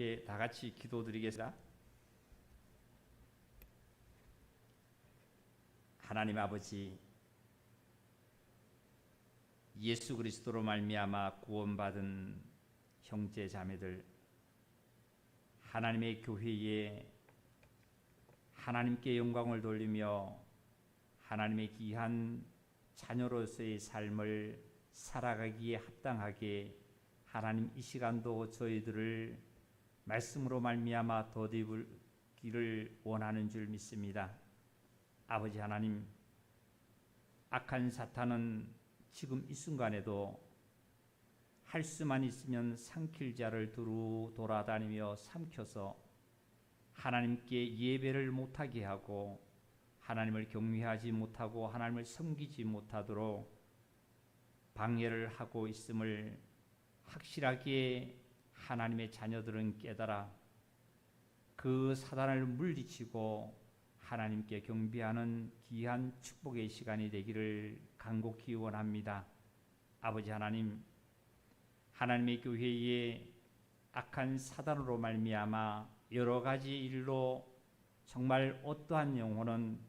함께 다 같이 기도드리겠습니다. 하나님 아버지, 예수 그리스도로 말미암아 구원받은 형제 자매들, 하나님의 교회에 하나님께 영광을 돌리며 하나님의 귀한 자녀로서의 삶을 살아가기에 합당하게 하나님 이 시간도 저희들을 말씀으로 말미암아 덧입기를 원하는 줄 믿습니다. 아버지 하나님, 악한 사탄은 지금 이 순간에도 할 수만 있으면 삼킬 자를 두루 돌아다니며 삼켜서 하나님께 예배를 못하게 하고 하나님을 경외하지 못하고 하나님을 섬기지 못하도록 방해를 하고 있음을 확실하게 하나님의 자녀들은 깨달아 그 사단을 물리치고 하나님께 경배하는 귀한 축복의 시간이 되기를 간곡히 원합니다. 아버지 하나님, 하나님의 교회에 악한 사단으로 말미암아 여러 가지 일로 정말 어떠한 영혼은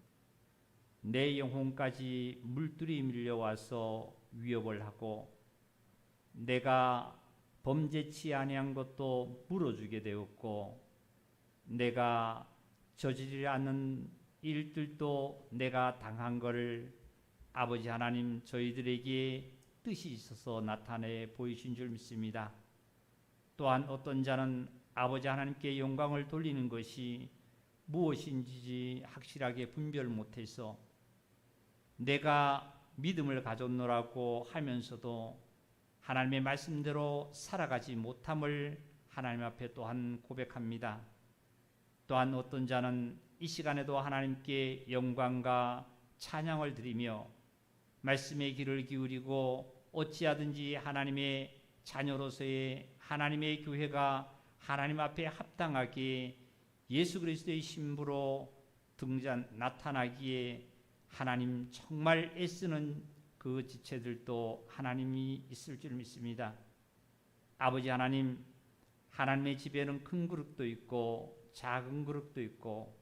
내 영혼까지 물들이 밀려와서 위협을 하고 내가 범죄치 아니한 것도 물어주게 되었고 내가 저지르지 않는 일들도 내가 당한 것을 아버지 하나님 저희들에게 뜻이 있어서 나타내 보이신 줄 믿습니다. 또한 어떤 자는 아버지 하나님께 영광을 돌리는 것이 무엇인지 확실하게 분별 못해서 내가 믿음을 가졌노라고 하면서도 하나님의 말씀대로 살아가지 못함을 하나님 앞에 또한 고백합니다. 또한 어떤 자는 이 시간에도 하나님께 영광과 찬양을 드리며 말씀의 귀를 기울이고 어찌하든지 하나님의 자녀로서의 하나님의 교회가 하나님 앞에 합당하게 예수 그리스도의 신부로 나타나기에 하나님 정말 애쓰는 그 지체들도 하나님이 있을 줄 믿습니다. 아버지 하나님, 하나님의 집에는 큰 그릇도 있고 작은 그릇도 있고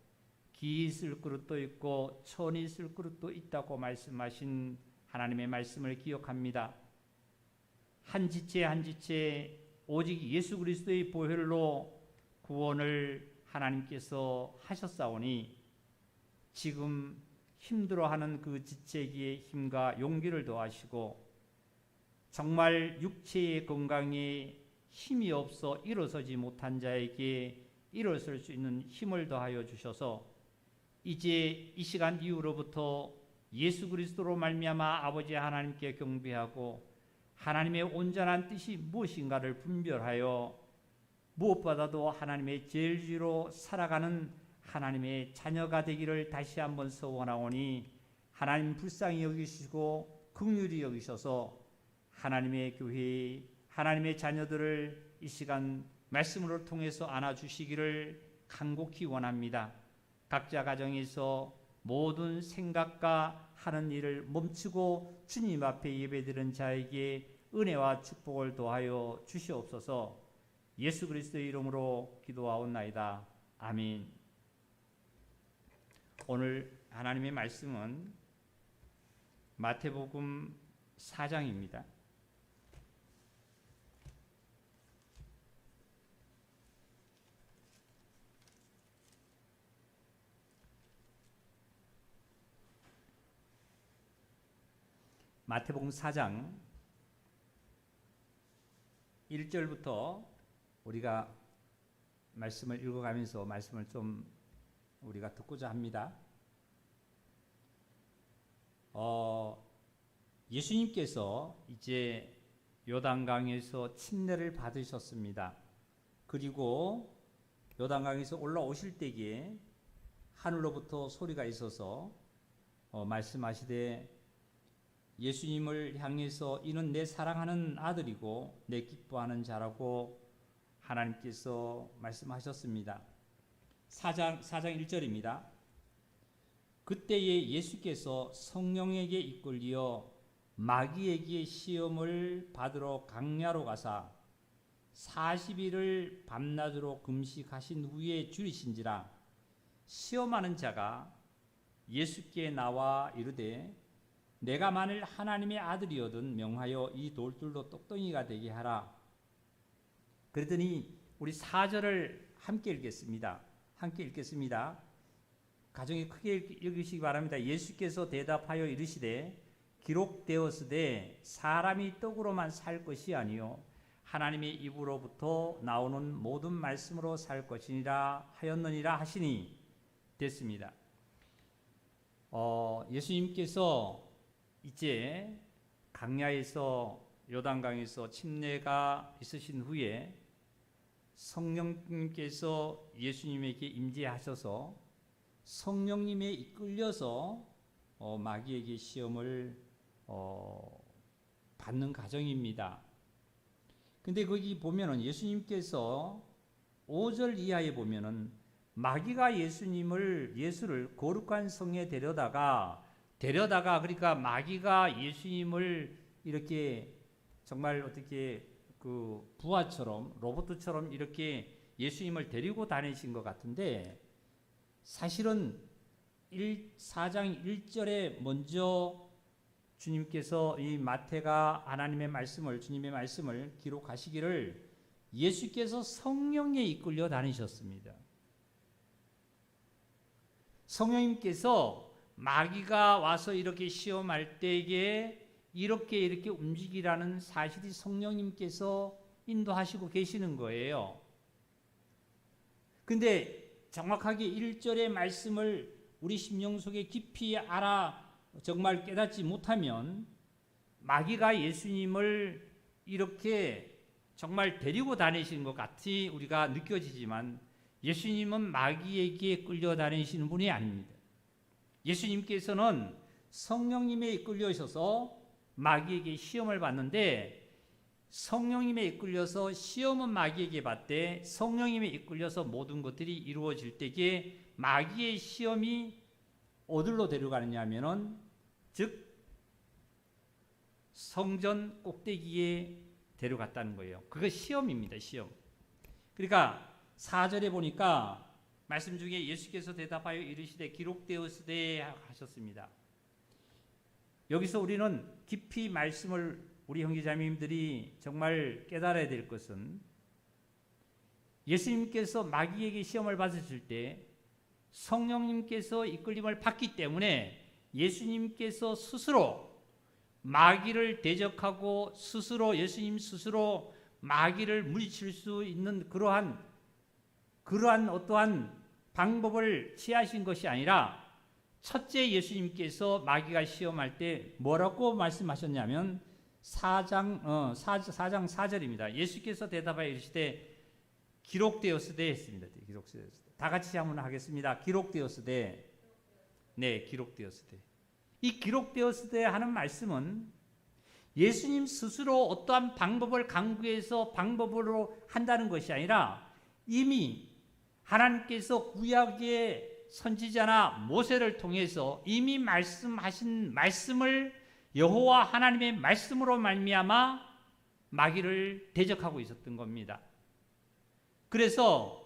기 있을 그릇도 있고 천이 있을 그릇도 있다고 말씀하신 하나님의 말씀을 기억합니다. 한 지체 한 지체 오직 예수 그리스도의 보혈로 구원을 하나님께서 하셨사오니 지금 힘들어하는 그 지체기의 힘과 용기를 더하시고 정말 육체의 건강에 힘이 없어 일어서지 못한 자에게 일어설 수 있는 힘을 더하여 주셔서 이제 이 시간 이후로부터 예수 그리스도로 말미암아 아버지 하나님께 경배하고 하나님의 온전한 뜻이 무엇인가를 분별하여 무엇보다도 하나님의 제일주로 살아가는 하나님의 자녀가 되기를 다시 한번 소원하오니 하나님 불쌍히 여기시고 긍휼히 여기셔서 하나님의 교회, 하나님의 자녀들을 이 시간 말씀으로 통해서 안아주시기를 간곡히 원합니다. 각자 가정에서 모든 생각과 하는 일을 멈추고 주님 앞에 예배드리는 자에게 은혜와 축복을 더하여 주시옵소서. 예수 그리스도의 이름으로 기도하옵나이다. 아멘. 오늘 하나님의 말씀은 마태복음 4장입니다. 마태복음 4장 1절부터 우리가 말씀을 읽어가면서 말씀을 좀 우리가 듣고자 합니다. 예수님께서 이제 요단강에서 침례를 받으셨습니다. 그리고 요단강에서 올라오실 때에 하늘로부터 소리가 있어서 말씀하시되 예수님을 향해서 이는 내 사랑하는 아들이고 내 기뻐하는 자라고 하나님께서 말씀하셨습니다. 4장 1절입니다. 그때에 예수께서 성령에게 이끌려 마귀에게 시험을 받으러 강야로 가사 40일을 밤낮으로 금식하신 후에 줄이신지라 시험하는 자가 예수께 나와 이르되 내가 만일 하나님의 아들이거든 명하여 이 돌들로 똑똑이가 되게 하라. 그러더니 우리 4절을 함께 읽겠습니다. 가정이 크게 읽으시기 바랍니다. 예수께서 대답하여 이르시되 기록되었으되 사람이 떡으로만 살 것이 아니요 하나님의 입으로부터 나오는 모든 말씀으로 살 것이니라 하였느니라 하시니 됐습니다. 예수님께서 이제 강야에서 요단강에서 침례가 있으신 후에 성령님께서 예수님에게 임재하셔서 성령님에 이끌려서 마귀에게 시험을 받는 과정입니다. 근데 거기 보면은 예수님께서 5절 이하에 보면은 마귀가 예수를 거룩한 성에 데려다가 그러니까 마귀가 예수님을 이렇게 정말 어떻게 그 부하처럼 로봇처럼 이렇게 예수님을 데리고 다니신 것 같은데 사실은 4장 1절에 먼저 주님께서 이 마태가 하나님의 말씀을 주님의 말씀을 기록하시기를 예수께서 성령에 이끌려 다니셨습니다. 성령님께서 마귀가 와서 이렇게 시험할 때에 이렇게 움직이라는 사실이 성령님께서 인도하시고 계시는 거예요. 근데 정확하게 1절의 말씀을 우리 심령 속에 깊이 정말 깨닫지 못하면 마귀가 예수님을 이렇게 정말 데리고 다니시는 것 같이 우리가 느껴지지만 예수님은 마귀에게 끌려다니시는 분이 아닙니다. 예수님께서는 성령님에 이끌려셔서 마귀에게 시험을 받는데 성령님에 이끌려서 시험은 마귀에게 받되 성령님에 이끌려서 모든 것들이 이루어질 때에 마귀의 시험이 어디로 데려가느냐 하면은 즉 성전 꼭대기에 데려갔다는 거예요. 그거 시험입니다. 시험. 그러니까 4절에 보니까 말씀 중에 예수께서 대답하여 이르시되 기록되었으되 하셨습니다. 여기서 우리는 깊이 말씀을 우리 형제자매님들이 정말 깨달아야 될 것은 예수님께서 마귀에게 시험을 받으실 때 성령님께서 이끌림을 받기 때문에 예수님께서 스스로 마귀를 대적하고 예수님 스스로 마귀를 물리칠 수 있는 그러한 어떠한 방법을 취하신 것이 아니라 첫째 예수님께서 마귀가 시험할 때 뭐라고 말씀하셨냐면 4장 4절입니다. 예수께서 대답하여 이르시되 기록되었으되 했습니다. 기록되었으되. 다 같이 한번 하겠습니다. 기록되었으되. 네, 기록되었으되. 이 기록되었으되 하는 말씀은 예수님 스스로 어떠한 방법을 강구해서 방법으로 한다는 것이 아니라 이미 하나님께서 구약의 선지자나 모세를 통해서 이미 말씀하신 말씀을 여호와 하나님의 말씀으로 말미암아 마귀를 대적하고 있었던 겁니다. 그래서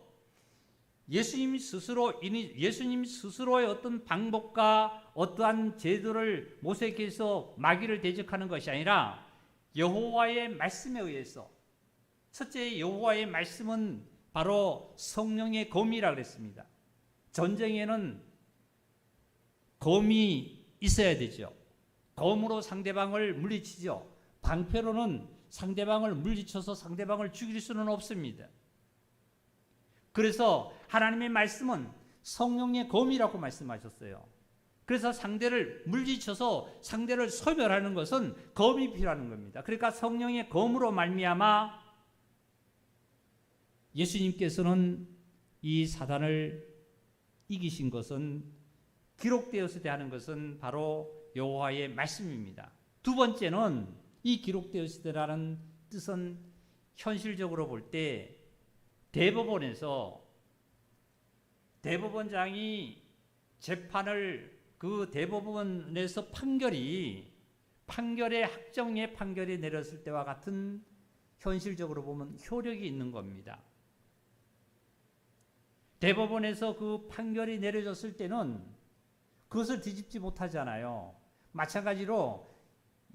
예수님 스스로의 어떤 방법과 어떠한 제도를 모색해서 마귀를 대적하는 것이 아니라 여호와의 말씀에 의해서 첫째 여호와의 말씀은 바로 성령의 검이라고 그랬습니다. 전쟁에는 검이 있어야 되죠. 검으로 상대방을 물리치죠. 방패로는 상대방을 물리쳐서 상대방을 죽일 수는 없습니다. 그래서 하나님의 말씀은 성령의 검이라고 말씀하셨어요. 그래서 상대를 물리쳐서 상대를 소멸하는 것은 검이 필요한 겁니다. 그러니까 성령의 검으로 말미암아 예수님께서는 이 사단을 이기신 것은 기록되었을 때 하는 것은 바로 여호와의 말씀입니다. 두 번째는 이 기록되었을 때라는 뜻은 현실적으로 볼 때 대법원에서 대법원장이 재판을 그 대법원에서 판결의 확정의 판결이 내렸을 때와 같은 현실적으로 보면 효력이 있는 겁니다. 대법원에서 그 판결이 내려졌을 때는 그것을 뒤집지 못하잖아요. 마찬가지로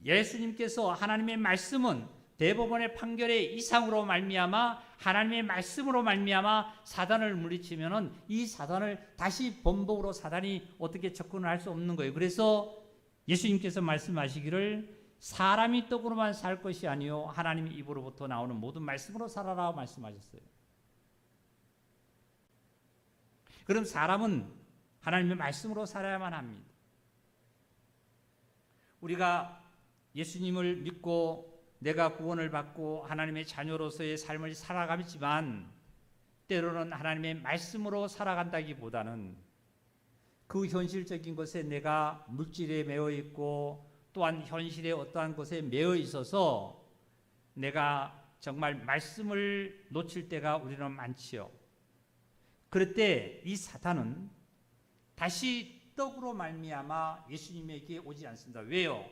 예수님께서 하나님의 말씀은 대법원의 판결의 이상으로 말미암아 하나님의 말씀으로 말미암아 사단을 물리치면은 이 사단을 다시 번복으로 사단이 어떻게 접근을 할 수 없는 거예요. 그래서 예수님께서 말씀하시기를 사람이 떡으로만 살 것이 아니요 하나님의 입으로부터 나오는 모든 말씀으로 살아라 말씀하셨어요. 그럼 사람은 하나님의 말씀으로 살아야만 합니다. 우리가 예수님을 믿고 내가 구원을 받고 하나님의 자녀로서의 삶을 살아가지만 때로는 하나님의 말씀으로 살아간다기보다는 그 현실적인 것에 내가 물질에 매여 있고 또한 현실의 어떠한 것에 매여 있어서 내가 정말 말씀을 놓칠 때가 우리는 많지요. 그럴 때 이 사탄은 다시 떡으로 말미암아 예수님에게 오지 않습니다. 왜요?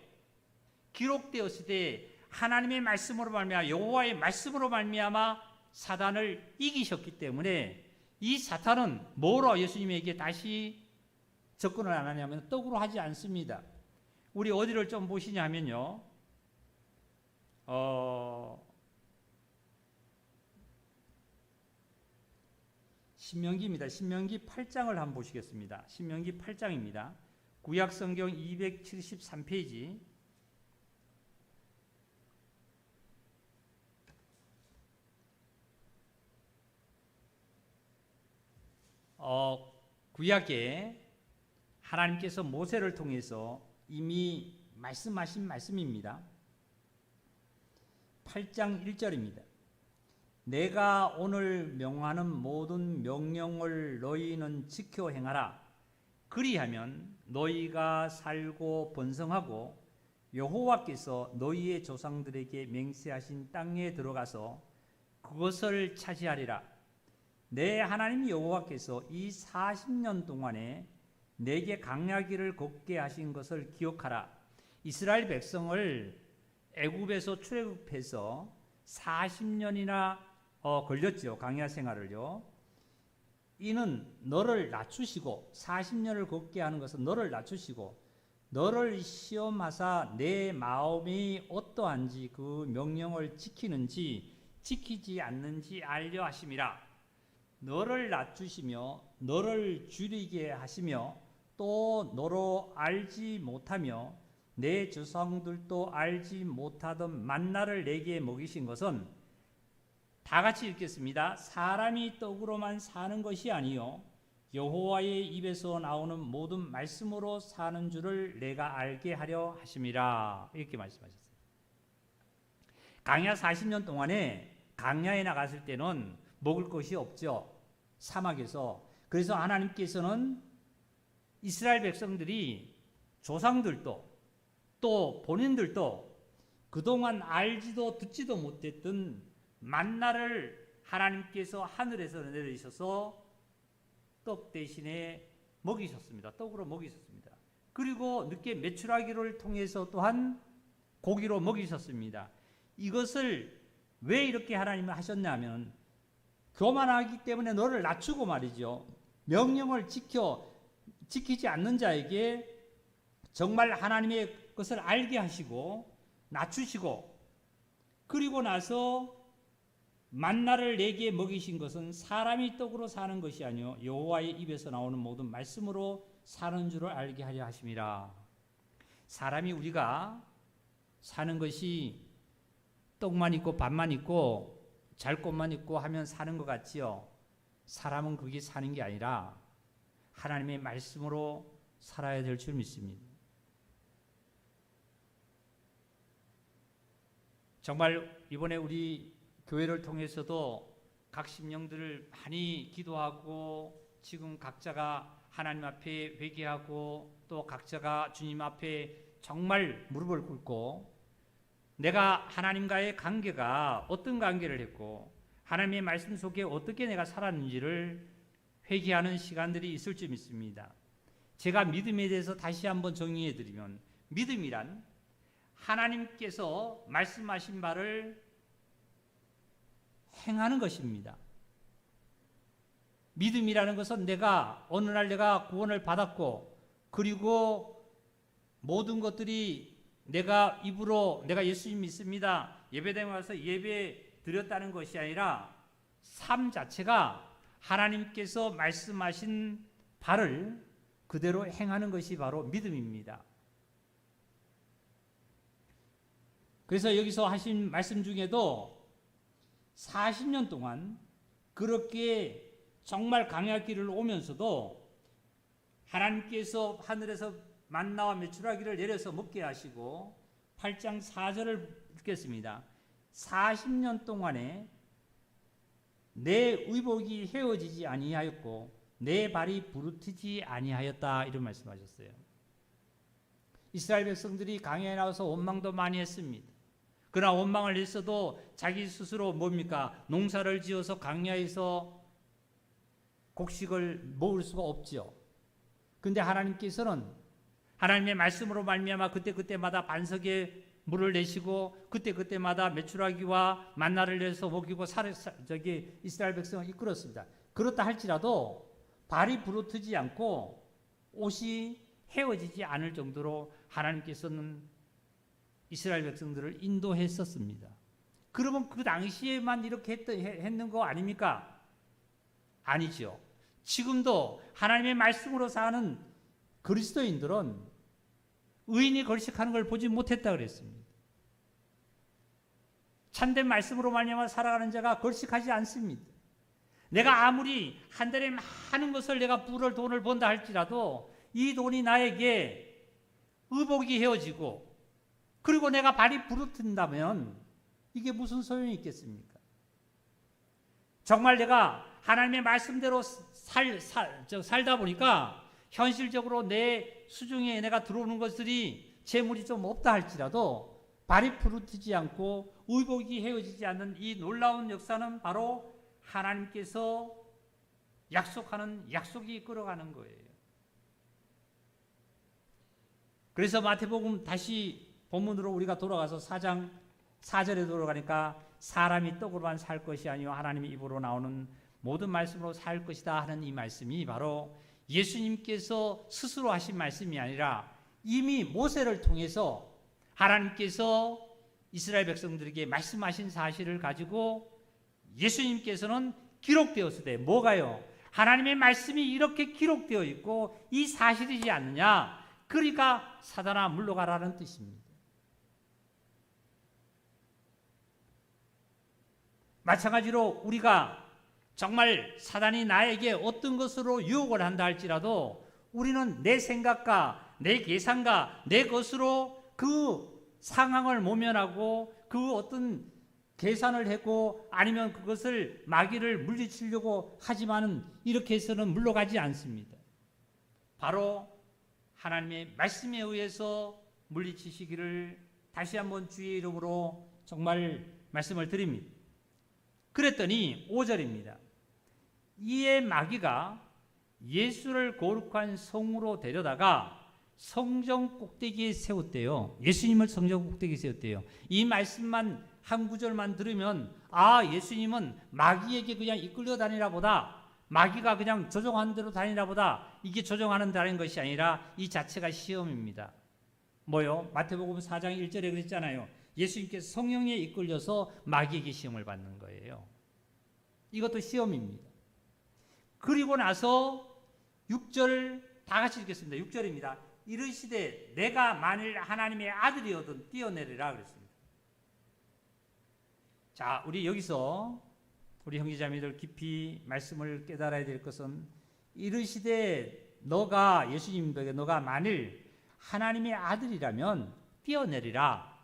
기록되었을 때 하나님의 말씀으로 말미암아 여호와의 말씀으로 말미암아 사단을 이기셨기 때문에 이 사탄은 뭐로 예수님에게 다시 접근을 안 하냐면 떡으로 하지 않습니다. 우리 어디를 좀 보시냐면요. 신명기입니다. 신명기 8장을 한번 보시겠습니다. 신명기 8장입니다. 구약성경 273페이지. 구약에 하나님께서 모세를 통해서 이미 말씀하신 말씀입니다. 8장 1절입니다. 내가 오늘 명하는 모든 명령을 너희는 지켜 행하라. 그리하면 너희가 살고 번성하고 여호와께서 너희의 조상들에게 맹세하신 땅에 들어가서 그것을 차지하리라. 내 하나님 여호와께서 이 40년 동안에 내게 광야길을 걷게 하신 것을 기억하라. 이스라엘 백성을 애굽에서 출애굽해서 40년이나 걸렸죠. 광야 생활을요. 이는 너를 낮추시고 40년을 걷게 하는 것은 너를 낮추시고 너를 시험하사 내 마음이 어떠한지 그 명령을 지키는지 지키지 않는지 알려 하심이라. 너를 낮추시며 너를 줄이게 하시며 또 너로 알지 못하며 내 조상들도 알지 못하던 만나를 내게 먹이신 것은 다 같이 읽겠습니다. 사람이 떡으로만 사는 것이 아니요 여호와의 입에서 나오는 모든 말씀으로 사는 줄을 내가 알게 하려 하심이라. 이렇게 말씀하셨어요. 광야 40년 동안에 광야에 나갔을 때는 먹을 것이 없죠. 사막에서. 그래서 하나님께서는 이스라엘 백성들이 조상들도 또 본인들도 그동안 알지도 듣지도 못했던 만나를 하나님께서 하늘에서 내리셔서 떡 대신에 먹이셨습니다. 떡으로 먹이셨습니다. 그리고 늦게 메추라기를 통해서 또한 고기로 먹이셨습니다. 이것을 왜 이렇게 하나님은 하셨냐면 교만하기 때문에 너를 낮추고 말이죠. 명령을 지키지 않는 자에게 정말 하나님의 것을 알게 하시고 낮추시고 그리고 나서 만나를 내게 먹이신 것은 사람이 떡으로 사는 것이 아니요 여호와의 입에서 나오는 모든 말씀으로 사는 줄을 알게 하려 하심이라. 사람이 우리가 사는 것이 떡만 있고 밥만 있고 잘 곳만 있고 하면 사는 것 같지요. 사람은 그게 사는 게 아니라 하나님의 말씀으로 살아야 될 줄 믿습니다. 정말 이번에 우리 교회를 통해서도 각 심령들을 많이 기도하고 지금 각자가 하나님 앞에 회개하고 또 각자가 주님 앞에 정말 무릎을 꿇고 내가 하나님과의 관계가 어떤 관계를 했고 하나님의 말씀 속에 어떻게 내가 살았는지를 회개하는 시간들이 있을 줄 믿습니다. 제가 믿음에 대해서 다시 한번 정리해 드리면 믿음이란 하나님께서 말씀하신 바를 행하는 것입니다. 믿음이라는 것은 내가 어느 날 내가 구원을 받았고 그리고 모든 것들이 내가 입으로 내가 예수님 믿습니다. 예배당에 와서 예배 드렸다는 것이 아니라 삶 자체가 하나님께서 말씀하신 바를 그대로 행하는 것이 바로 믿음입니다. 그래서 여기서 하신 말씀 중에도 40년 동안 그렇게 정말 강약 길을 오면서도 하나님께서 하늘에서 만나와 메추라기를 내려서 먹게 하시고 8장 4절을 읽겠습니다. 40년 동안에 내 의복이 헤어지지 아니하였고 내 발이 부르트지 아니하였다 이런 말씀하셨어요. 이스라엘 백성들이 광야에 나와서 원망도 많이 했습니다. 그러나 원망을 했어도 자기 스스로 뭡니까? 농사를 지어서 광야에서 곡식을 먹을 수가 없죠. 그런데 하나님께서는 하나님의 말씀으로 말미암아 그때마다 반석에 물을 내시고 그때마다 메추라기와 만나를 내서 먹이고 이스라엘 백성을 이끌었습니다. 그렇다 할지라도 발이 부르트지 않고 옷이 헤어지지 않을 정도로 하나님께서는 이스라엘 백성들을 인도했었습니다. 그러면 그 당시에만 이렇게 했는 거 아닙니까? 아니죠. 지금도 하나님의 말씀으로 사는 그리스도인들은 의인이 걸식하는 걸 보지 못했다 그랬습니다. 참된 말씀으로 말미암아 살아가는 자가 걸식하지 않습니다. 내가 아무리 한 달에 많은 것을 내가 부를 돈을 번다 할지라도 이 돈이 나에게 의복이 헤어지고 그리고 내가 발이 부르튼다면 이게 무슨 소용이 있겠습니까? 정말 내가 하나님의 말씀대로 살다 보니까 현실적으로 내 수중에 내가 들어오는 것들이 재물이 좀 없다 할지라도 발이 부르트지 않고 의복이 헤어지지 않는 이 놀라운 역사는 바로 하나님께서 약속하는 약속이 끌어가는 거예요. 그래서 마태복음 다시 본문으로 우리가 돌아가서 4장 4절에 돌아가니까 사람이 떡으로만 살 것이 아니요 하나님의 입으로 나오는 모든 말씀으로 살 것이다 하는 이 말씀이 바로 예수님께서 스스로 하신 말씀이 아니라 이미 모세를 통해서 하나님께서 이스라엘 백성들에게 말씀하신 사실을 가지고 예수님께서는 기록되었을 때 뭐가요? 하나님의 말씀이 이렇게 기록되어 있고 이 사실이지 않느냐? 그러니까 사단아 물러가라는 뜻입니다. 마찬가지로 우리가 정말 사단이 나에게 어떤 것으로 유혹을 한다 할지라도 우리는 내 생각과 내 계산과 내 것으로 그 상황을 모면하고 그 어떤 계산을 했고 아니면 그것을 마귀를 물리치려고 하지만은 이렇게 해서는 물러가지 않습니다. 바로 하나님의 말씀에 의해서 물리치시기를 다시 한번 주의 이름으로 정말 말씀을 드립니다. 그랬더니 5절입니다. 이에 마귀가 예수를 거룩한 성으로 데려다가 성전 꼭대기에 세웠대요. 예수님을 성전 꼭대기에 세웠대요. 이 말씀만 한 구절만 들으면 예수님은 마귀에게 그냥 이끌려 다니라 보다 마귀가 그냥 조종하는 대로 다니라 보다 이게 조종하는 다른 것이 아니라 이 자체가 시험입니다. 뭐요? 마태복음 4장 1절에 그랬잖아요. 예수님께서 성령에 이끌려서 마귀에게 시험을 받는 거예요. 이것도 시험입니다. 그리고 나서 6절 다 같이 읽겠습니다. 6절입니다. 이르시되 내가 만일 하나님의 아들이어든 뛰어내리라 그랬습니다. 자, 우리 여기서 우리 형제자매들 깊이 말씀을 깨달아야 될 것은 이르시되 너가 예수님에게 너가 만일 하나님의 아들이라면 뛰어내리라.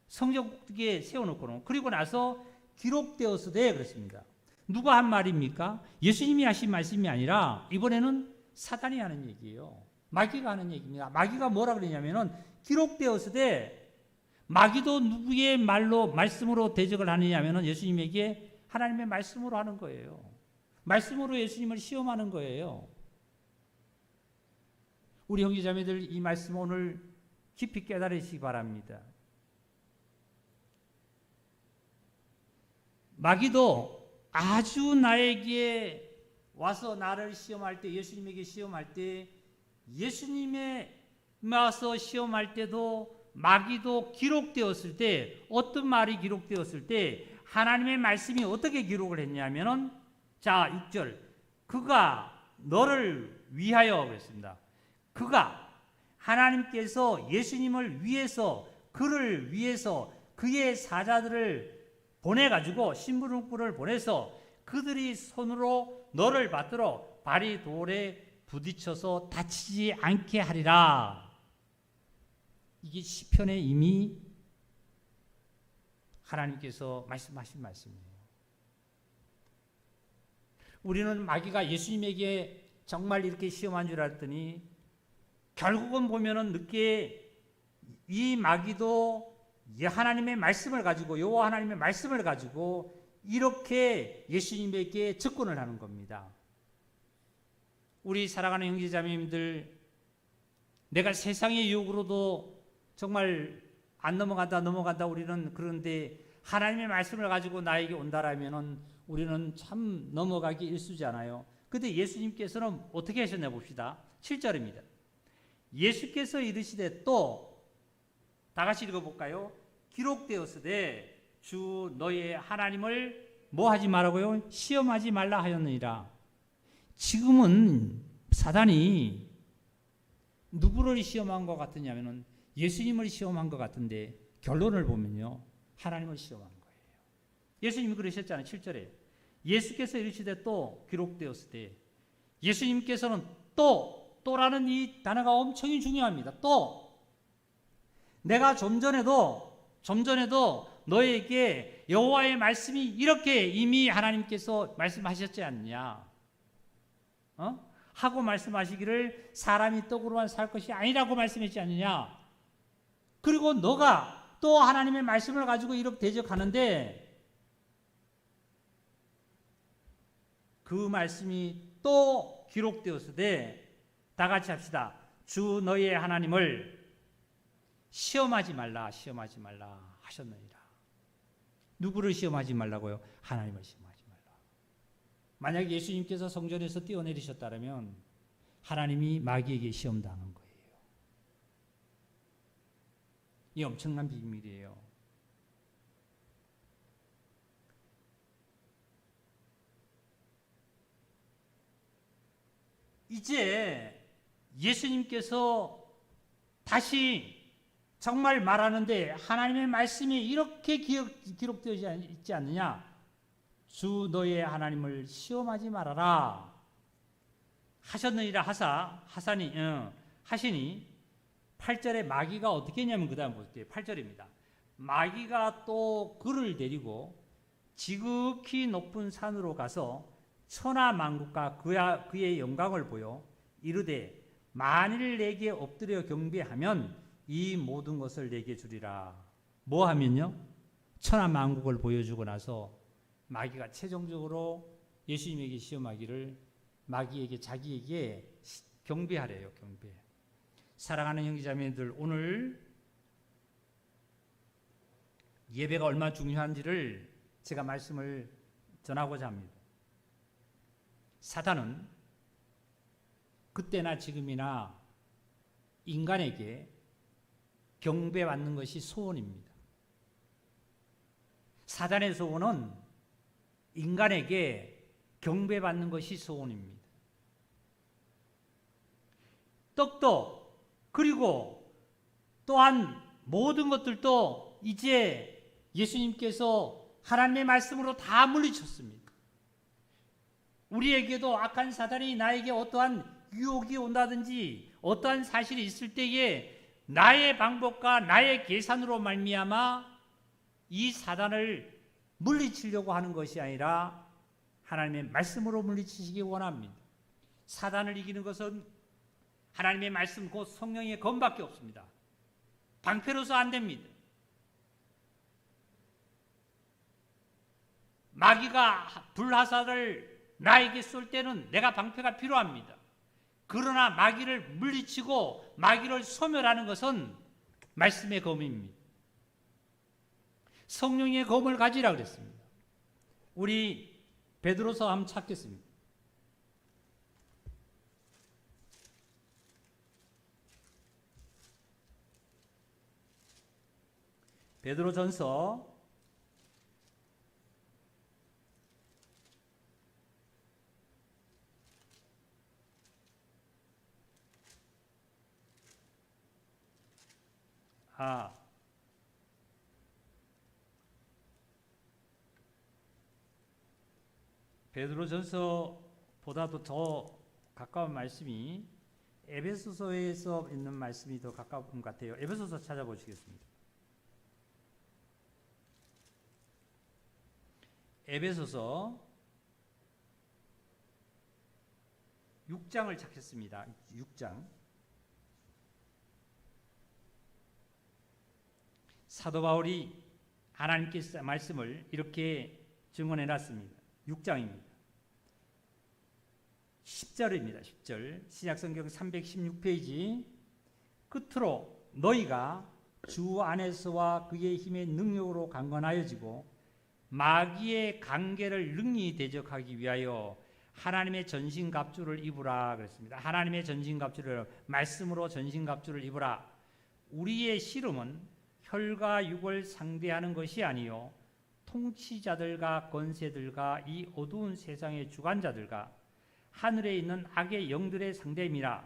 성전 꼭대기에 세워놓고는 그리고 나서 기록되었으되 그랬습니다. 누가 한 말입니까? 예수님이 하신 말씀이 아니라 이번에는 사단이 하는 얘기예요. 마귀가 하는 얘기입니다. 마귀가 뭐라 그러냐면은 기록되었으되 마귀도 누구의 말씀으로 대적을 하느냐면은 예수님에게 하나님의 말씀으로 하는 거예요. 말씀으로 예수님을 시험하는 거예요. 우리 형제자매들 이 말씀 오늘 깊이 깨달으시기 바랍니다. 마귀도 아주 나에게 와서 나를 시험할 때, 예수님에게 시험할 때, 예수님에 와서 시험할 때도 마귀도 기록되었을 때, 어떤 말이 기록되었을 때 하나님의 말씀이 어떻게 기록을 했냐면은, 자 6절, 그가 너를 위하여 그랬습니다. 그가, 하나님께서 예수님을 위해서, 그를 위해서 그의 사자들을 보내가지고, 심부름꾼을 보내서 그들이 손으로 너를 받들어 발이 돌에 부딪혀서 다치지 않게 하리라. 이게 시편에 이미 하나님께서 말씀하신 말씀이에요. 우리는 마귀가 예수님에게 정말 이렇게 시험한 줄 알았더니 결국은 보면은 늦게 이 마귀도 하나님의 말씀을 가지고, 여호와 하나님의 말씀을 가지고 이렇게 예수님에게 접근을 하는 겁니다. 우리 사랑하는 형제자매님들, 내가 세상의 유혹으로도 정말 안 넘어간다 우리는, 그런데 하나님의 말씀을 가지고 나에게 온다라면은 우리는 참 넘어가기 일쑤잖아요. 근데 예수님께서는 어떻게 하셨나 봅시다. 7절입니다. 예수께서 이르시되, 또 다 같이 읽어볼까요? 기록되었으되 주 너의 하나님을 뭐 하지 말라고요? 시험하지 말라 하였느니라. 지금은 사단이 누구를 시험한 것 같으냐면은 예수님을 시험한 것 같은데, 결론을 보면요, 하나님을 시험한 거예요. 예수님이 그러셨잖아요. 7절에 예수께서 이르시되 또 기록되었으되, 예수님께서는 또라는 이 단어가 엄청 중요합니다. 또, 내가 좀 전에도 너에게 여호와의 말씀이 이렇게 이미 하나님께서 말씀하셨지 않느냐, 하고 말씀하시기를 사람이 떡으로만 살 것이 아니라고 말씀했지 않느냐. 그리고 너가 또 하나님의 말씀을 가지고 이렇게 대적하는데, 그 말씀이 또 기록되었으되, 다 같이 합시다. 주 너의 하나님을 시험하지 말라 하셨느니라. 누구를 시험하지 말라고요? 하나님을 시험하지 말라. 만약 예수님께서 성전에서 뛰어내리셨다면 하나님이 마귀에게 시험당한 거예요. 이 엄청난 비밀이에요. 이제 예수님께서 다시 정말 말하는데, 하나님의 말씀이 이렇게 기록되어 있지 않느냐. 주 너의 하나님을 시험하지 말아라 하셨느니라 하시니 8절에 마귀가 어떻게 했냐면, 그 다음 볼게요. 8절입니다. 마귀가 또 그를 데리고 지극히 높은 산으로 가서 천하 만국과 그의 영광을 보여 이르되, 만일 내게 엎드려 경배하면 이 모든 것을 내게 주리라. 뭐 하면요? 천하 만국을 보여주고 나서 마귀가 최종적으로 예수님에게 시험하기를, 마귀에게, 자기에게 경배하래요. 경배. 사랑하는 형제자매들, 오늘 예배가 얼마나 중요한지를 제가 말씀을 전하고자 합니다. 사단은 그때나 지금이나 인간에게 경배받는 것이 소원입니다. 사단의 소원은 인간에게 경배받는 것이 소원입니다. 떡도, 그리고 또한 모든 것들도 이제 예수님께서 하나님의 말씀으로 다 물리쳤습니다. 우리에게도 악한 사단이 나에게 어떠한 유혹이 온다든지 어떠한 사실이 있을 때에 나의 방법과 나의 계산으로 말미암아 이 사단을 물리치려고 하는 것이 아니라 하나님의 말씀으로 물리치시기 원합니다. 사단을 이기는 것은 하나님의 말씀, 곧 성령의 검밖에 없습니다. 방패로서 안 됩니다. 마귀가 불화살을 나에게 쏠 때는 내가 방패가 필요합니다. 그러나 마귀를 물리치고 마귀를 소멸하는 것은 말씀의 검입니다. 성령의 검을 가지라 그랬습니다. 우리 베드로서 한번 찾겠습니다. 베드로전서 베드로전서보다도 더 가까운 말씀이 에베소서에서 있는 말씀이 더 가까운 것 같아요. 에베소서 찾아보시겠습니다. 에베소서 6장을 찾겠습니다. 6장. 사도 바울이 하나님께서 말씀을 이렇게 증언해 놨습니다. 6장입니다. 10절입니다. 10절. 신약성경 316페이지. 끝으로 너희가 주 안에서와 그의 힘의 능력으로 강건하여지고 마귀의 관계를 능히 대적하기 위하여 하나님의 전신갑주를 입으라 그랬습니다. 하나님의 전신갑주를, 말씀으로 전신갑주를 입으라. 우리의 씨름은 혈과 육을 상대하는 것이 아니요 통치자들과 권세들과 이 어두운 세상의 주관자들과 하늘에 있는 악의 영들의 상대임이라.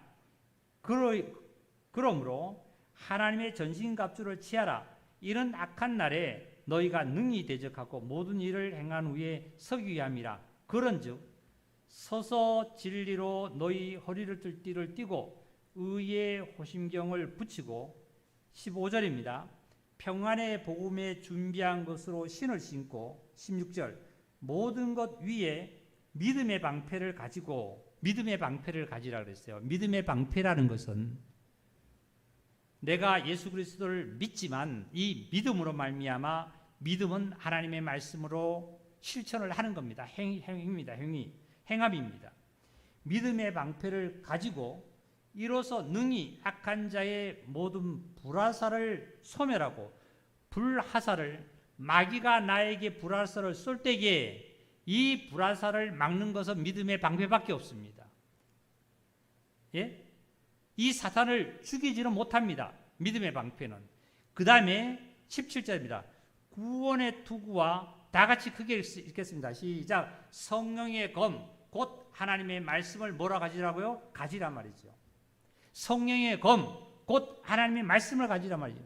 그러므로 하나님의 전신갑주를 취하라. 이런 악한 날에 너희가 능히 대적하고 모든 일을 행한 후에 서기 위함이라. 그런즉 서서 진리로 너희 허리를 뜰 띠를 띠고 의의 호심경을 붙이고 15절입니다. 평안의 복음에 준비한 것으로 신을 신고 16절 모든 것 위에 믿음의 방패를 가지고, 믿음의 방패를 가지라 그랬어요. 믿음의 방패라는 것은 내가 예수 그리스도를 믿지만 이 믿음으로 말미암아, 믿음은 하나님의 말씀으로 실천을 하는 겁니다. 행위입니다. 행함입니다. 믿음의 방패를 가지고 이로써 능히 악한 자의 모든 불화살을 소멸하고, 불화살을, 마귀가 나에게 불화살을 쏠 때에 이 불화살을 막는 것은 믿음의 방패밖에 없습니다. 예? 이 사탄을 죽이지는 못합니다. 믿음의 방패는. 그 다음에 17절입니다. 구원의 투구와 다 같이 크게 읽겠습니다. 시작. 성령의 검, 곧 하나님의 말씀을 뭐라 가지라고요? 가지란 말이죠. 성령의 검, 곧 하나님의 말씀을 가지란 말이죠.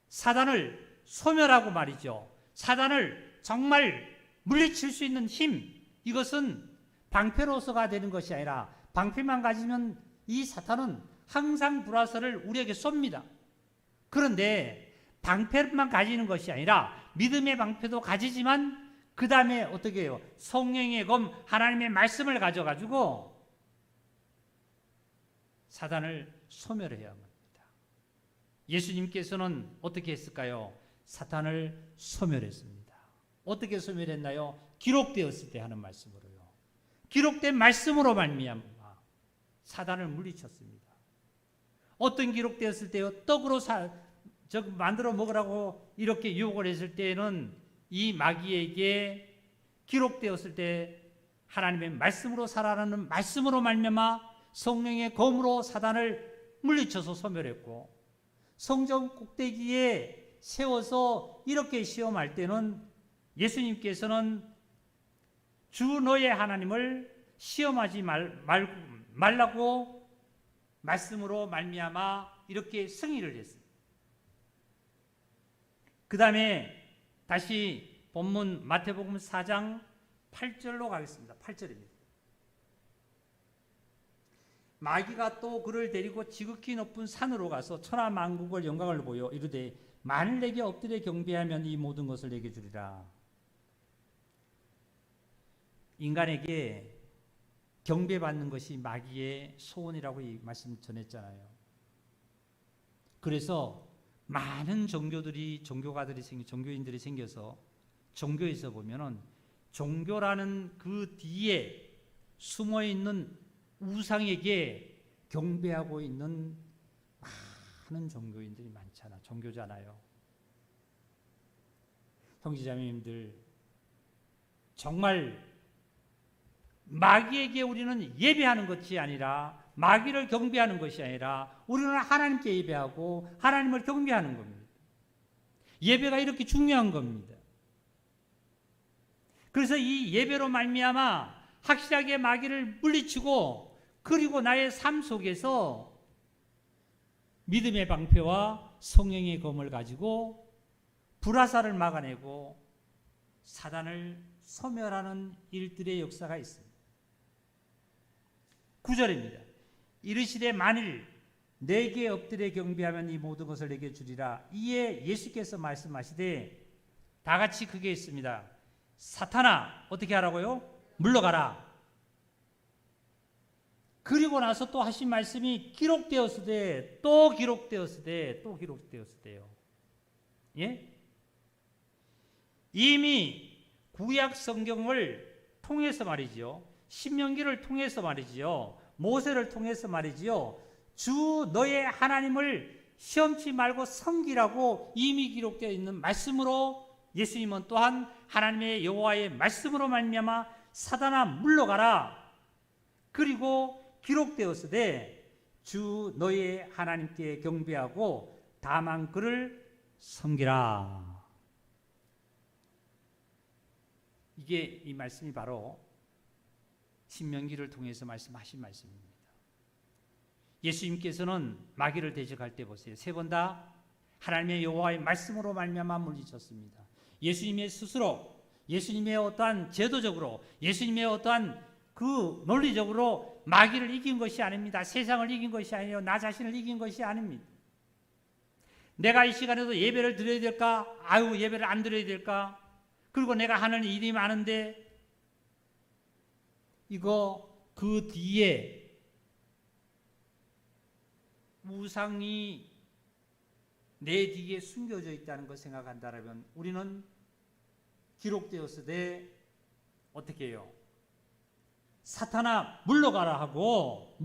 사단을 소멸하고 말이죠. 사단을 정말 물리칠 수 있는 힘, 이것은 방패로서가 되는 것이 아니라, 방패만 가지면 이 사탄은 항상 불화살을 우리에게 쏩니다. 그런데 방패만 가지는 것이 아니라 믿음의 방패도 가지지만 그 다음에 어떻게 해요? 성령의 검, 하나님의 말씀을 가져가지고 사단을 소멸해야 합니다. 예수님께서는 어떻게 했을까요? 사탄을 소멸했습니다. 어떻게 소멸했나요? 기록되었을 때 하는 말씀으로요. 기록된 말씀으로 말미암아 사단을 물리쳤습니다. 어떤 기록되었을 때요? 떡으로 만들어 먹으라고 이렇게 유혹을 했을 때는 이 마귀에게 기록되었을 때 하나님의 말씀으로 살아라는 말씀으로 말미암아 성령의 검으로 사단을 물리쳐서 소멸했고, 성전 꼭대기에 세워서 이렇게 시험할 때는 예수님께서는 주 너의 하나님을 시험하지 말라고 말씀으로 말미암아 이렇게 승리를 했습니다. 그 다음에 다시 본문 마태복음 4장 8절로 가겠습니다. 8절입니다. 마귀가 또 그를 데리고 지극히 높은 산으로 가서 천하만국을 영광을 보여 이르되 만일 내게 엎드려 경배하면 이 모든 것을 내게 주리라. 인간에게 경배받는 것이 마귀의 소원이라고 이 말씀 전했잖아요. 그래서 많은 종교인들이 생겨서 종교에서 보면은 종교라는 그 뒤에 숨어 있는 우상에게 경배하고 있는 많은 종교인들이 많잖아. 종교잖아요. 형제자매님들, 정말 마귀에게 우리는 예배하는 것이 아니라, 마귀를 경배하는 것이 아니라 우리는 하나님께 예배하고 하나님을 경배하는 겁니다. 예배가 이렇게 중요한 겁니다. 그래서 이 예배로 말미암아 확실하게 마귀를 물리치고, 그리고 나의 삶 속에서 믿음의 방패와 성령의 검을 가지고 불화살을 막아내고 사단을 소멸하는 일들의 역사가 있습니다. 9절입니다. 이르시되 만일 내게 엎드려 경배하면 이 모든 것을 내게 주리라. 이에 예수께서 말씀하시되, 다 같이 그게 있습니다. 사탄아, 어떻게 하라고요? 물러가라. 그리고 나서 또 하신 말씀이 기록되었으되 또 기록되었으되 또 기록되었으되요. 예? 이미 구약 성경을 통해서 말이지요, 신명기를 통해서 말이지요, 모세를 통해서 말이지요, 주 너의 하나님을 시험치 말고 섬기라고 이미 기록되어 있는 말씀으로, 예수님은 또한 하나님의 여호와의 말씀으로 말미암아 사단아 물러가라. 그리고 기록되었으되 주 너의 하나님께 경배하고 다만 그를 섬기라. 이게 이 말씀이 바로 신명기를 통해서 말씀하신 말씀입니다. 예수님께서는 마귀를 대적할 때 보세요. 3번 다 하나님의 여호와의 말씀으로 말미암아 물리쳤습니다. 예수님의 스스로, 예수님의 어떠한 제도적으로, 예수님의 어떠한 그 논리적으로 마귀를 이긴 것이 아닙니다. 세상을 이긴 것이 아니에요. 나 자신을 이긴 것이 아닙니다. 내가 이 시간에도 예배를 드려야 될까? 아유, 예배를 안 드려야 될까? 그리고 내가 하는 일이 많은데, 이거 그 뒤에 우상이 내 뒤에 숨겨져 있다는 걸 생각한다면 우리는 기록되었으되 어떻게 해요? 사탄아 물러가라 하고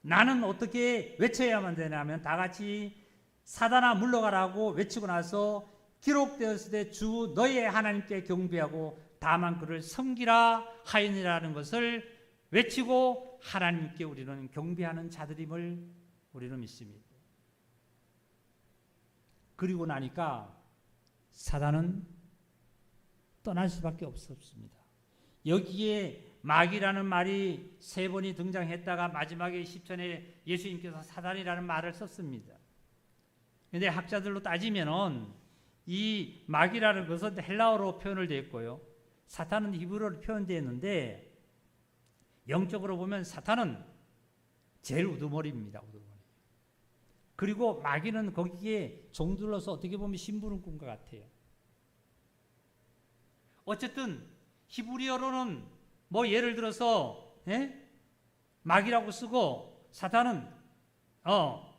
나는 어떻게 외쳐야만 되냐면 다 같이 사탄아 물러가라 하고 외치고 나서 기록되었으되 주 너의 하나님께 경배하고 다만 그를 섬기라 하였느라는 것을 외치고 하나님께 우리는 경배하는 자들임을 우리는 믿습니다. 그리고 나니까 사단은 떠날 수밖에 없었습니다. 여기에 마귀라는 말이 3번이 등장했다가 마지막에 10절에 예수님께서 사단이라는 말을 썼습니다. 그런데 학자들로 따지면은 이 마귀라는 것은 헬라어로 표현을 되어 있고요, 사탄은 히브리어로 표현되어 있는데, 영적으로 보면 사탄은 제일 우두머리입니다. 우두머리. 그리고 마귀는 거기에 종들러서 어떻게 보면 심부름꾼과 같아요. 어쨌든 히브리어로는 뭐 예를 들어서 마귀라고 쓰고 사탄은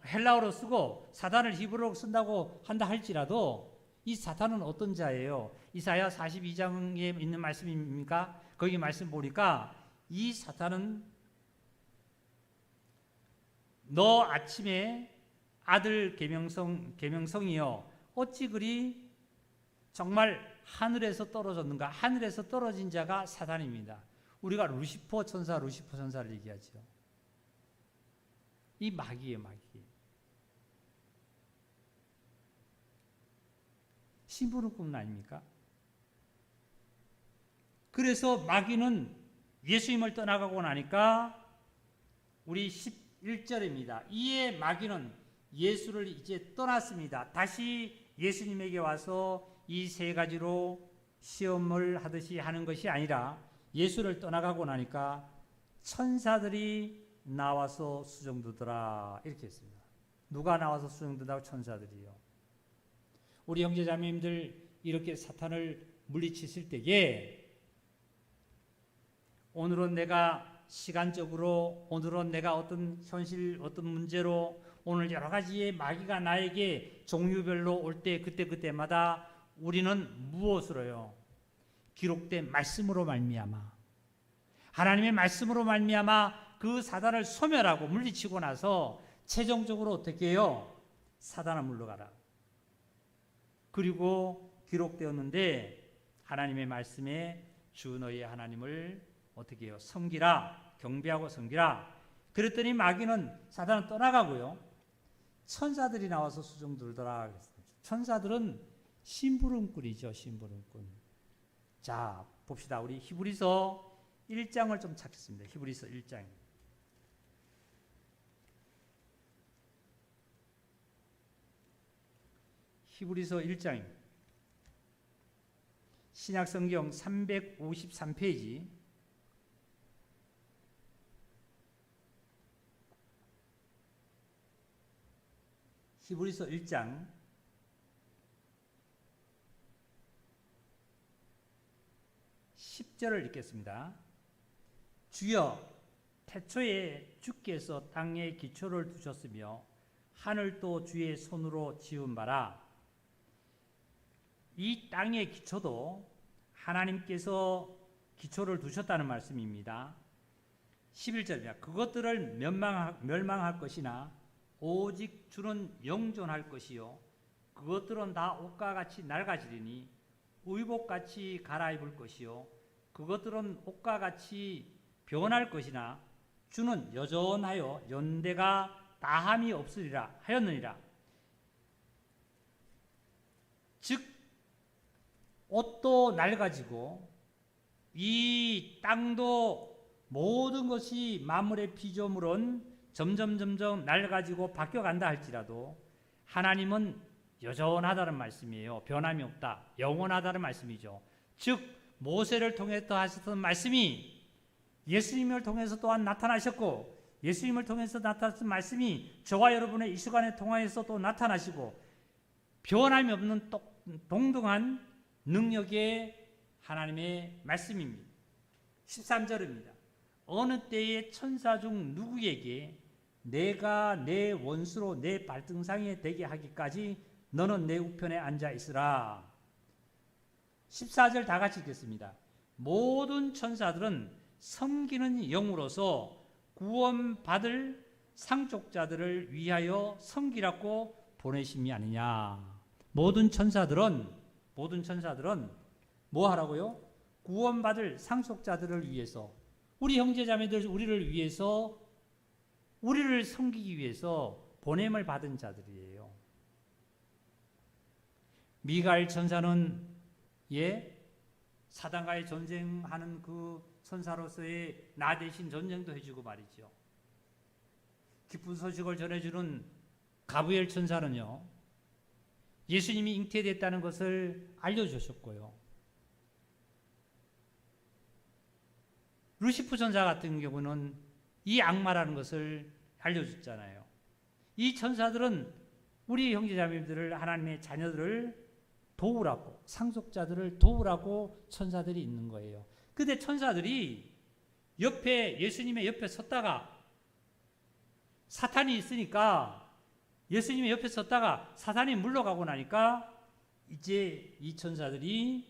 헬라어로 쓰고 사탄을 히브리어로 쓴다고 한다 할지라도 이 사탄은 어떤 자예요? 이사야 42장에 있는 말씀입니까? 거기 말씀 보니까 이 사탄은 너 아침에 아들 계명성이여 어찌 그리 정말 하늘에서 떨어졌는가? 하늘에서 떨어진 자가 사탄입니다. 우리가 루시퍼 천사를 얘기하죠. 이 마귀예요, 마귀. 심부름꾼 아닙니까? 그래서 마귀는 예수님을 떠나가고 나니까 우리 11절입니다. 이에 마귀는 예수를 이제 떠났습니다. 다시 예수님에게 와서 이 3가지로 시험을 하듯이 하는 것이 아니라 예수를 떠나가고 나니까 천사들이 나와서 수정되더라 이렇게 했습니다. 누가 나와서 수정된다고? 천사들이요. 우리 형제자매님들 이렇게 사탄을 물리치실 때에 오늘은 내가 시간적으로, 오늘은 내가 어떤 현실, 어떤 문제로, 오늘 여러 가지의 마귀가 나에게 종류별로 올 때 그때마다 우리는 무엇으로요? 기록된 말씀으로 말미암아, 하나님의 말씀으로 말미암아 그 사단을 소멸하고 물리치고 나서 최종적으로 어떻게 해요? 사단아 물러가라. 그리고 기록되었는데 하나님의 말씀에 주 너희 하나님을 어떻게 해요? 섬기라. 경배하고 섬기라. 그랬더니 마귀는 사단은 떠나가고요. 천사들이 나와서 수종 들더라 그랬습니다. 천사들은 심부름꾼이죠. 심부름꾼. 자, 봅시다. 우리 히브리서 1장을 좀 찾겠습니다. 히브리서 1장. 히브리서 1장입니다. 신약성경 353페이지. 히브리서 1장 10절을 읽겠습니다. 주여, 태초에 주께서 땅에 기초를 두셨으며 하늘도 주의 손으로 지은 바라. 이 땅의 기초도 하나님께서 기초를 두셨다는 말씀입니다. 11절입니다. 그것들을 멸망할 것이나 오직 주는 영존할 것이요 그것들은 다 옷과 같이 낡아지리니 의복같이 갈아입을 것이요 그것들은 옷과 같이 변할 것이나 주는 여전하여 연대가 다함이 없으리라 하였느니라. 즉 옷도 낡아지고 이 땅도 모든 것이 만물의 피조물은 점점 낡아지고 바뀌어간다 할지라도 하나님은 여전하다는 말씀이에요. 변함이 없다. 영원하다는 말씀이죠. 즉 모세를 통해서 하셨던 말씀이 예수님을 통해서 또한 나타나셨고 예수님을 통해서 나타났던 말씀이 저와 여러분의 이 시간에 통하여서 또 나타나시고 변함이 없는 동등한 능력의 하나님의 말씀입니다. 13절입니다. 어느 때에 천사 중 누구에게 내가 내 원수로 내 발등상에 되게 하기까지 너는 내 우편에 앉아 있으라. 14절 다 같이 읽겠습니다. 모든 천사들은 섬기는 영으로서 구원받을 상속자들을 위하여 섬기라고 보내심이 아니냐. 모든 천사들은 뭐 하라고요? 구원받을 상속자들을 위해서, 우리 형제자매들 우리를 위해서, 우리를 섬기기 위해서 보냄을 받은 자들이에요. 미가엘 천사는 사단과의 전쟁하는 그 천사로서의 나 대신 전쟁도 해주고 말이죠. 기쁜 소식을 전해주는 가브리엘 천사는요, 예수님이 잉태됐다는 것을 알려주셨고요. 루시프 천사 같은 경우는 이 악마라는 것을 알려줬잖아요. 이 천사들은 우리 형제자매들을, 하나님의 자녀들을 도우라고, 상속자들을 도우라고 천사들이 있는 거예요. 근데 천사들이 예수님의 옆에 섰다가 사탄이 있으니까, 예수님의 옆에 섰다가 사탄이 물러가고 나니까 이제 이 천사들이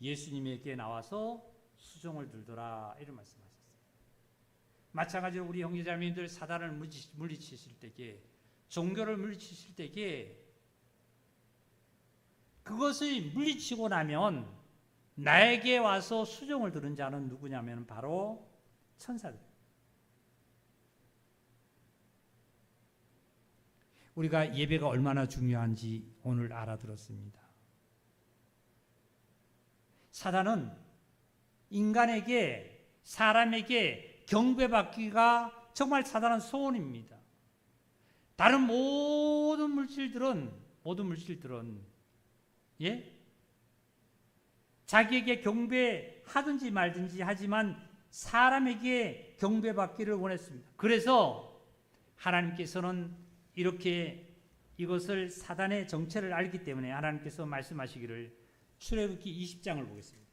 예수님에게 나와서 수종을 들더라, 이런 말씀하셨어요. 마찬가지로 우리 형제자매들 사단을 물리치실 때에, 종교를 물리치실 때에 그것을 물리치고 나면 나에게 와서 수종을 들은 자는 누구냐면 바로 천사들. 우리가 예배가 얼마나 중요한지 오늘 알아들었습니다. 사단은 인간에게, 사람에게 경배받기가 정말 사단은 소원입니다. 다른 모든 물질들은 자기에게 경배하든지 말든지 하지만 사람에게 경배받기를 원했습니다. 그래서 하나님께서는 이렇게 이것을 사단의 정체를 알기 때문에 하나님께서 말씀하시기를, 출애굽기 20장을 보겠습니다.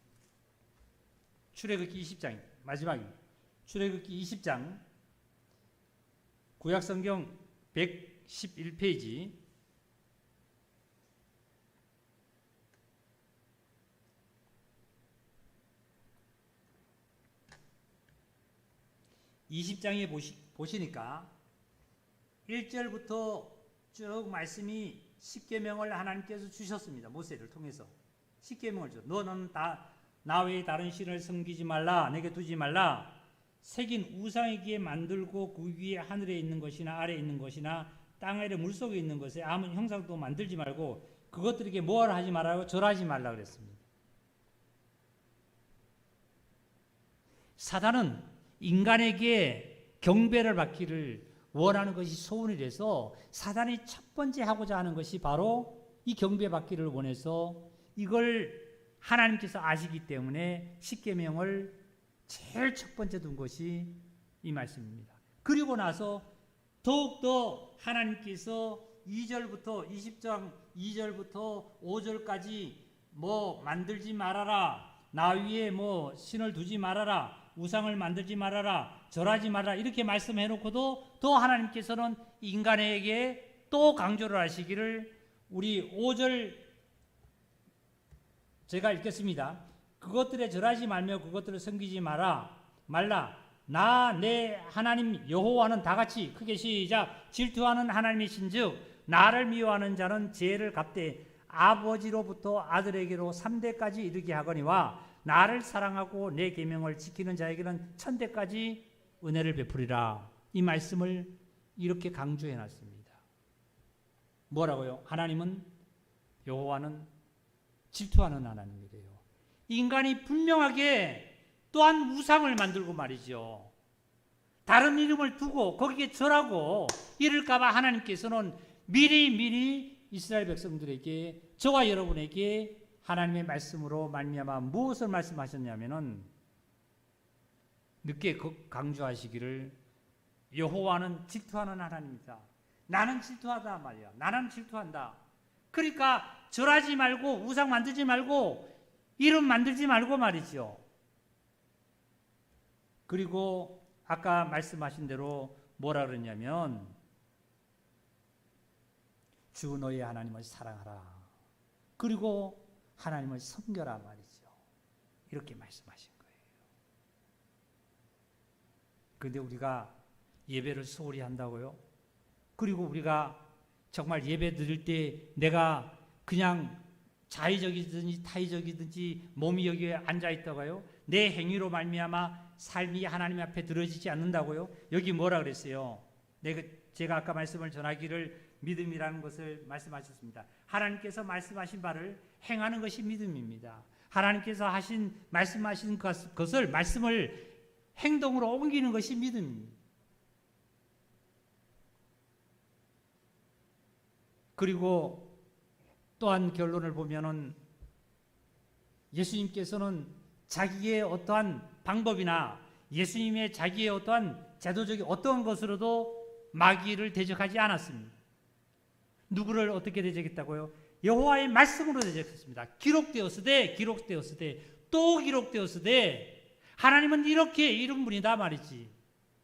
출애굽기 20장 마지막입니다. 출애굽기 20장 구약성경 111페이지 20장에 보시니까 1절부터 쭉 말씀이 십계명을 하나님께서 주셨습니다. 모세를 통해서 십계명을 줘. 너는 나 외에 다른 신을 섬기지 말라. 내게 두지 말라. 새긴 우상에게 만들고 그 위에 하늘에 있는 것이나 아래에 있는 것이나 땅 아래 물속에 있는 것에 아무 형상도 만들지 말고 그것들에게 뭐하라 하지 말라고 절하지 말라 그랬습니다. 사단은 인간에게 경배를 받기를 원하는 것이 소원이 돼서 사단이 첫 번째 하고자 하는 것이 바로 이 경배받기를 원해서 이걸 하나님께서 아시기 때문에 십계명을 제일 첫 번째 둔 것이 이 말씀입니다. 그리고 나서 더욱더 하나님께서 2절부터 20장 2절부터 5절까지 뭐 만들지 말아라. 나 위에 뭐 신을 두지 말아라. 우상을 만들지 말아라. 절하지 말아라. 이렇게 말씀해 놓고도 더 하나님께서는 인간에게 또 강조를 하시기를 우리 5절 제가 읽겠습니다. 그것들에 절하지 말며 그것들을 섬기지 말라. 나 내 하나님 여호와는 다같이 크게 시작. 질투하는 하나님이신즉 나를 미워하는 자는 죄를 갚되 아버지로부터 아들에게로 3대까지 이르게 하거니와 나를 사랑하고 내 계명을 지키는 자에게는 1000대까지 은혜를 베푸리라. 이 말씀을 이렇게 강조해 놨습니다. 뭐라고요? 하나님은 여호와는 질투하는 하나님이래요. 인간이 분명하게 또한 우상을 만들고 말이죠. 다른 이름을 두고 거기에 절하고 이럴까봐 하나님께서는 미리 이스라엘 백성들에게 저와 여러분에게 하나님의 말씀으로 말미암아 무엇을 말씀하셨냐면은 늦게 강조하시기를 여호와는 질투하는 하나님이다. 나는 질투하다 말이야. 나는 질투한다. 그러니까 절하지 말고 우상 만들지 말고 이름 만들지 말고 말이죠. 그리고 아까 말씀하신 대로 뭐라 그러냐면 주 너의 하나님을 사랑하라. 그리고 하나님을 섬겨라 말이죠. 이렇게 말씀하신 거예요. 그런데 우리가 예배를 소홀히 한다고요? 그리고 우리가 정말 예배 드릴 때 내가 그냥 자의적이든지 타의적이든지 몸이 여기에 앉아있다가요? 내 행위로 말미암아 삶이 하나님 앞에 들어지지 않는다고요? 여기 뭐라 그랬어요? 제가 아까 말씀을 전하기를 믿음이라는 것을 말씀하셨습니다. 하나님께서 말씀하신 바를 행하는 것이 믿음입니다. 하나님께서 말씀하신 것을 말씀을 행동으로 옮기는 것이 믿음입니다. 그리고 또한 결론을 보면은 예수님께서는 자기의 어떠한 방법이나 예수님의 자기의 어떠한 제도적인 어떠한 것으로도 마귀를 대적하지 않았습니다. 누구를 어떻게 대적했다고요? 여호와의 말씀으로 대적했습니다. 기록되었으되 또 기록되었으되 하나님은 이렇게 이런 분이다 말이지.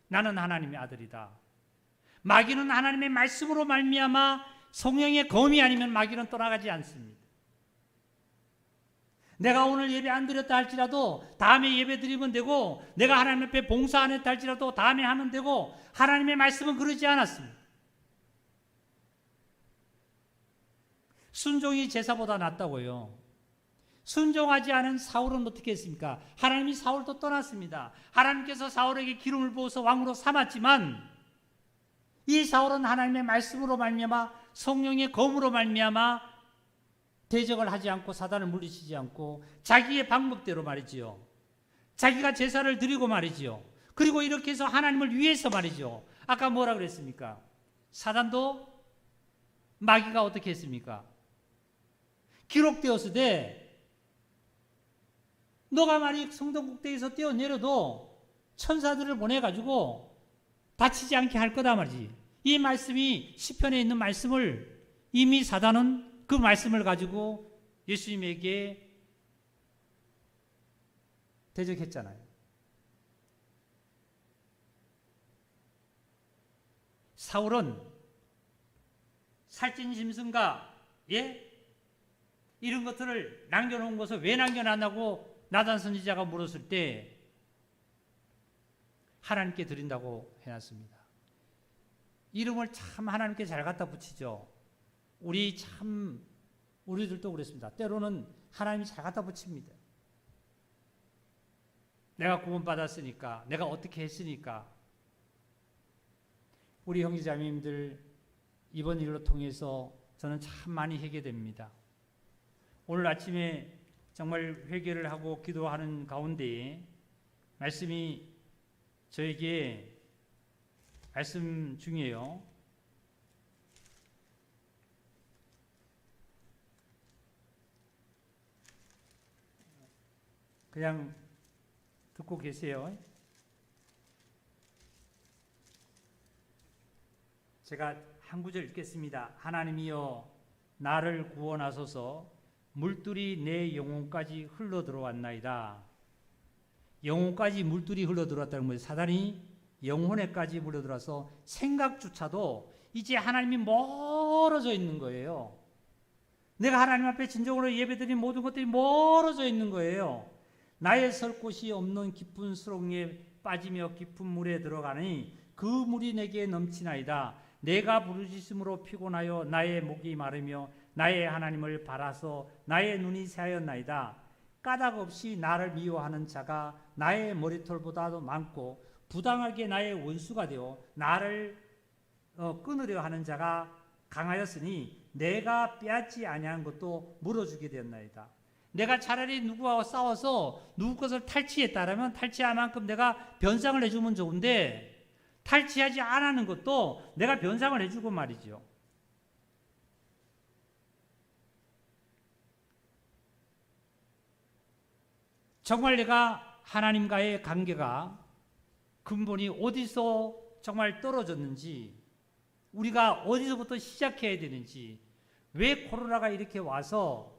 나는 하나님의 아들이다. 마귀는 하나님의 말씀으로 말미암아 성령의 검이 아니면 마귀는 떠나가지 않습니다. 내가 오늘 예배 안 드렸다 할지라도 다음에 예배 드리면 되고 내가 하나님 앞에 봉사 안 했다 할지라도 다음에 하면 되고 하나님의 말씀은 그러지 않았습니다. 순종이 제사보다 낫다고요. 순종하지 않은 사울은 어떻게 했습니까? 하나님이 사울도 떠났습니다. 하나님께서 사울에게 기름을 부어서 왕으로 삼았지만 이 사울은 하나님의 말씀으로 말미암아 성령의 검으로 말미암아 대적을 하지 않고 사단을 물리치지 않고 자기의 방법대로 말이지요. 자기가 제사를 드리고 말이지요. 그리고 이렇게 해서 하나님을 위해서 말이죠. 아까 뭐라 그랬습니까? 사단도 마귀가 어떻게 했습니까? 기록되었으되 너가 만약 성동국대에서 뛰어내려도 천사들을 보내가지고 다치지 않게 할 거다 말이지. 이 말씀이 시편에 있는 말씀을 이미 사단은 그 말씀을 가지고 예수님에게 대적했잖아요. 사울은 살찐 짐승과 이런 것들을 남겨놓은 것을 왜 남겨놨냐고 나단 선지자가 물었을 때 하나님께 드린다고 해놨습니다. 이름을 참 하나님께 잘 갖다 붙이죠. 우리들도 그랬습니다. 때로는 하나님이 잘 갖다 붙입니다. 내가 구원받았으니까, 내가 어떻게 했으니까. 우리 형제자매님들 이번 일로 통해서 저는 참 많이 회개됩니다. 오늘 아침에 정말 회개를 하고 기도하는 가운데 말씀이 저에게 말씀 중이에요. 그냥 듣고 계세요. 제가 한 구절 읽겠습니다. 하나님이여 나를 구원하소서. 물들이 내 영혼까지 흘러 들어왔나이다. 영혼까지 물들이 흘러 들어왔다는 거예요. 사단이 영혼에까지 물러 들어와서 생각조차도 이제 하나님이 멀어져 있는 거예요. 내가 하나님 앞에 진정으로 예배드린 모든 것들이 멀어져 있는 거예요. 나의 설 곳이 없는 깊은 수렁에 빠지며 깊은 물에 들어가니 그 물이 내게 넘치나이다. 내가 부르짖음으로 피곤하여 나의 목이 마르며 나의 하나님을 바라서 나의 눈이 새하였나이다. 까닭 없이 나를 미워하는 자가 나의 머리털보다도 많고 부당하게 나의 원수가 되어 나를 끊으려 하는 자가 강하였으니 내가 빼앗지 아니한 것도 물어주게 되었나이다. 내가 차라리 누구와 싸워서 누구 것을 탈취했다라면 탈취할 만큼 내가 변상을 해주면 좋은데 탈취하지 않는 것도 내가 변상을 해주고 말이죠. 정말 내가 하나님과의 관계가 근본이 어디서 정말 떨어졌는지, 우리가 어디서부터 시작해야 되는지, 왜 코로나가 이렇게 와서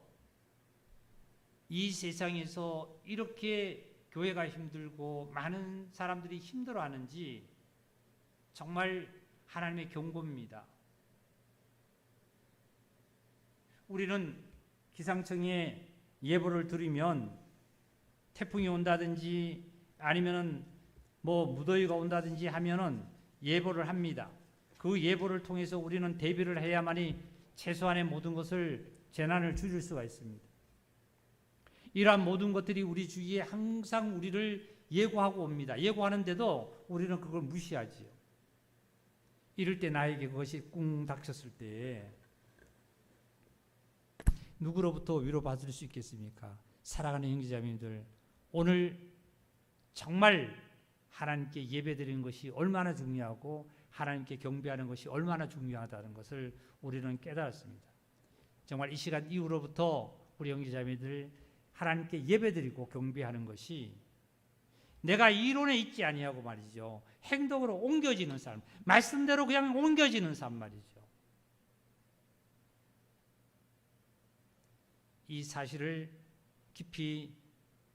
이 세상에서 이렇게 교회가 힘들고 많은 사람들이 힘들어하는지 정말 하나님의 경고입니다. 우리는 기상청에 예보를 들으면 태풍이 온다든지 아니면은 무더위가 온다든지 하면은 예보를 합니다. 그 예보를 통해서 우리는 대비를 해야만이 최소한의 모든 것을 재난을 줄일 수가 있습니다. 이러한 모든 것들이 우리 주위에 항상 우리를 예고하고 옵니다. 예고하는데도 우리는 그걸 무시하지요. 이럴 때 나에게 그것이 꿍 닥쳤을 때 누구로부터 위로받을 수 있겠습니까? 사랑하는 형제자매님들, 오늘 정말 하나님께 예배드리는 것이 얼마나 중요하고 하나님께 경배하는 것이 얼마나 중요하다는 것을 우리는 깨달았습니다. 정말 이 시간 이후로부터 우리 형제자매들 하나님께 예배드리고 경배하는 것이 내가 이론에 있지 아니하고 말이죠. 행동으로 옮겨지는 삶, 말씀대로 그냥 옮겨지는 삶 말이죠. 이 사실을 깊이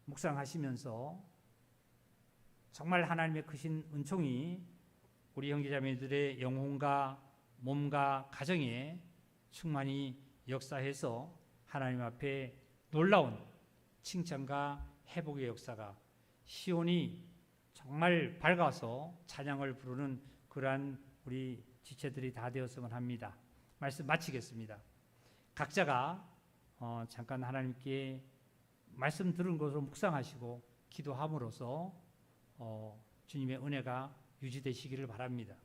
묵상하시면서 정말 하나님의 크신 은총이 우리 형제자매들의 영혼과 몸과 가정에 충만히 역사해서 하나님 앞에 놀라운 칭찬과 회복의 역사가 시온이 정말 밝아서 찬양을 부르는 그러한 우리 지체들이 다 되었으면 합니다. 말씀 마치겠습니다. 각자가 잠깐 하나님께 말씀 들은 것으로 묵상하시고 기도함으로써 주님의 은혜가 유지되시기를 바랍니다.